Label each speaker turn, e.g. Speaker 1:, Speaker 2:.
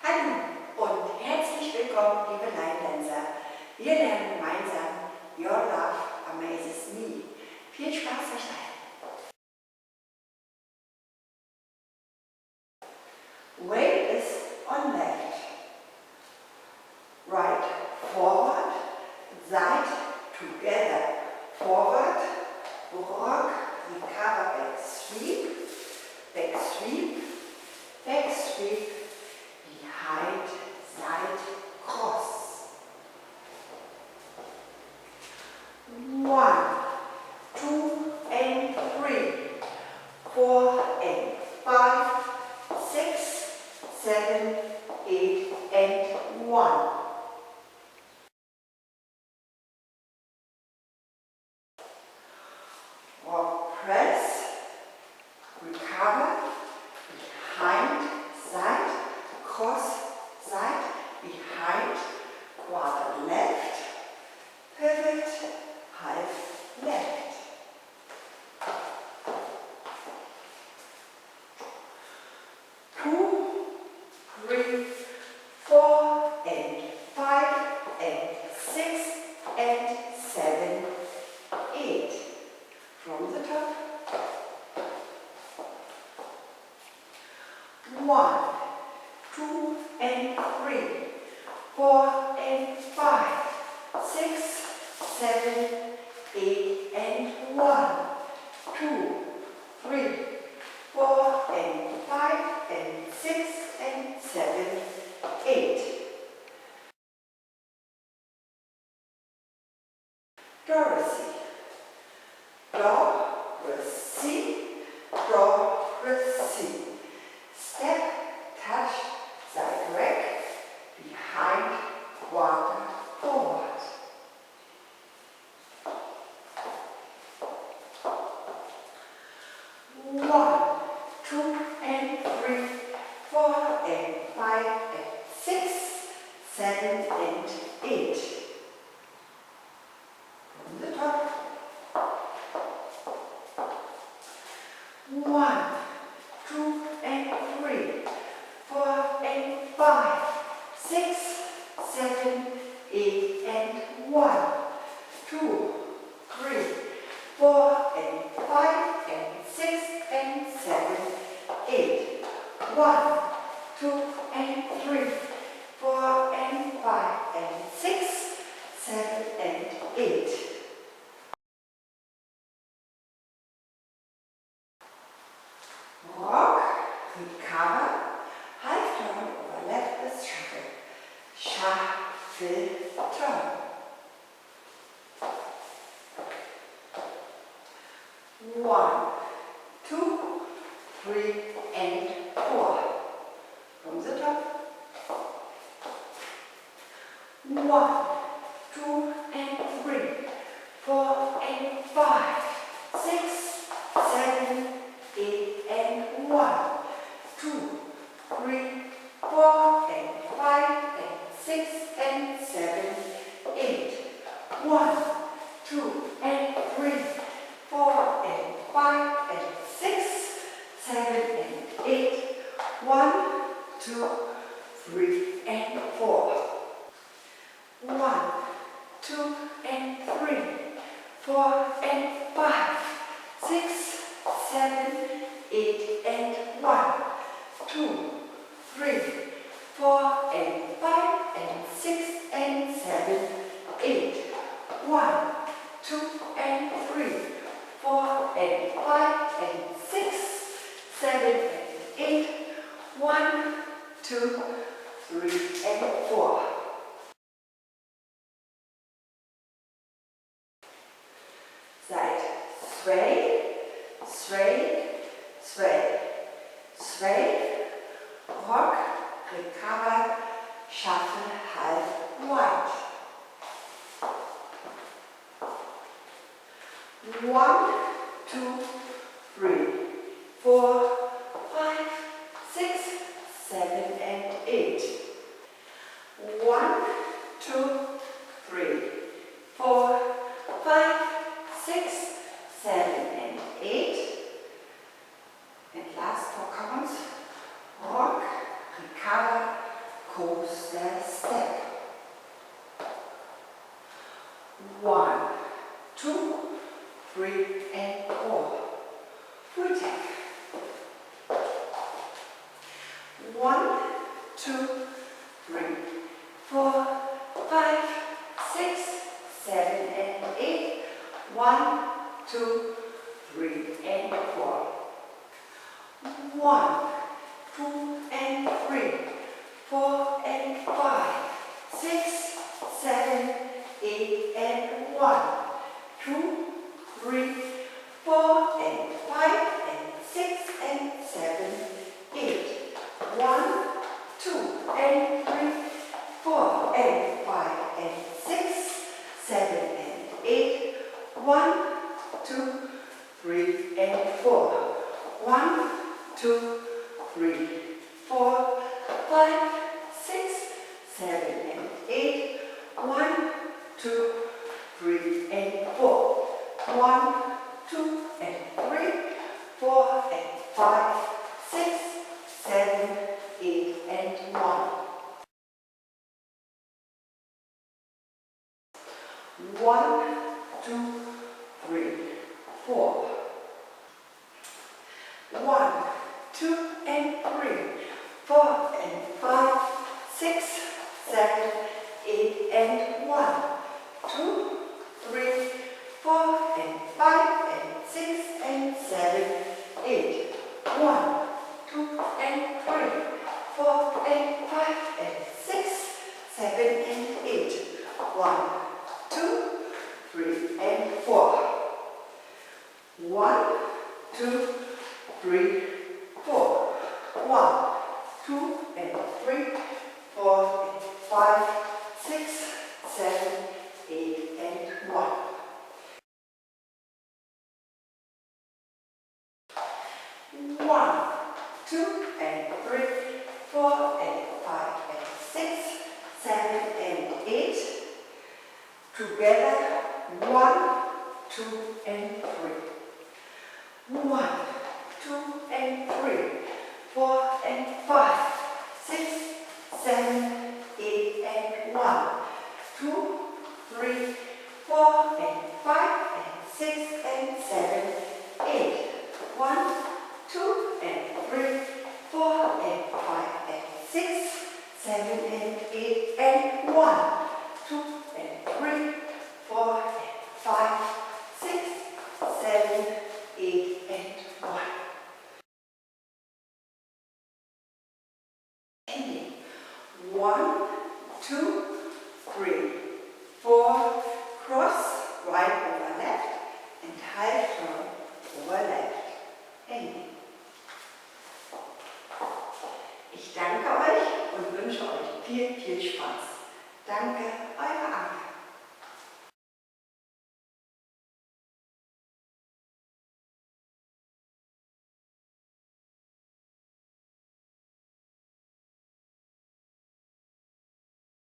Speaker 1: Hallo und herzlich willkommen, liebe Line-Dancer. Wir lernen gemeinsam Your Love Amazes Me. Viel Spaß euch allen. Weight is on left. Right, forward, side, together, forward, rock, recover, back sweep, back sweep, back sweep, behind, side, cross. 1, 2 and 3, 4 and 5, 6, 7, 8 and 1. Or press, recover, behind, side, cross, side, behind, quarter left, pivot, half left. 2, 3, 4 and 5 and 6 and 7, 8. From the top. 1, 2 and 3, 4 and 5, 6, 7, 8 and 1, 2, 3, 4 and 5 and 6 and 7, 8. Dorothy. Dorothy. Dorothy. Step, touch, side rack, behind, quarter, forward. 1, 2 and 3, 4 and 5 and 6, 7 and 8. From the top. 1, 2 and 3, 4 and 5, 6, 7, 8 and 1, 2, 3, 4 and 5 and 6 and 7, 8. 1, 2 and 3, 4 and 5 and 6, 7 and 8. Rock, recover, half turn over left is shuffle. Shuffle, turn. 1, 2, 3 and 4. From the top. 1, 2 and 3, 4 and 5, 6, 7, 8 and 1, 2, 3, 4 and 5 and 6 and 7, 8. 1, 2 and 3, 4 and 5 and 6, 7 and 8. 1, 2, 3 and 4. 1, 2 and 3, 4 and 5, 6, 7, 8 and 1, 2, 3, 4 and 5 and 6 and 7, 8. 1, 2 and 3, 4 and 5 and 6, 7 and 8. 1, 2, 3 and 4. Side sway, sway, sway, sway, rock, recover, shuffle, half wide. 1, 2, 3, 4, 5, 6, 7 and 8. 1, 2, 3, 4, 5, 6, 7 and 8. And last 4 counts. Rock, recover, 1, 2, 3, and 4. Full tap. 1, 2, 3, 4, 5, 6, 7, and 8. 1, 2, 3, and 4. 1, 2, and 3, 4, and 5, 6, 7, 8, and 1, 2, 3, 4, and 5, and 6, and 7, 8. 1, 2, and 3, 4, and 5, and 6, 7, and 8. 1, 2, 3, and 4. 1, 2, 3, 4, 5, 6, 7, and 8. 1, 2, 3, and 4. 1, 2, and 3, 4, and 5, 6, 7, 8, and 1. 1, 2, 3, 4. 1, 2, and 3, 4, and 5, 6, 7, 8, and 1. 2, 3, 4, and 5, and 6, and 7, 8. 1, 2, and 3, 4, and 5, and 6, 7, and 8. 1, 2, 3, and 4. 1, 2, 3, 4. 1, 2, and 3, 4, and 5, 6, 7, 8, and 1. 1, 2, and 3, 4, and 5, and 6, 7, and 8. Together, 1, 2, and 3. 1, 2, and 3, 4, and 5, 6, 7, 8, and 1. 2, 3, 4, and 5, and 6, and 7, 8. 1, 2, and 3, 4, and 5, and 6, 7, and 8, and 1. 2, and 3, 4, and 5, 6, 7, 8, and 1. Ending. 1, 2, 3, 4, cross, right over left, and half turn over left. Ending. Ich danke euch und wünsche euch viel, viel Spaß. Danke, eure Anke.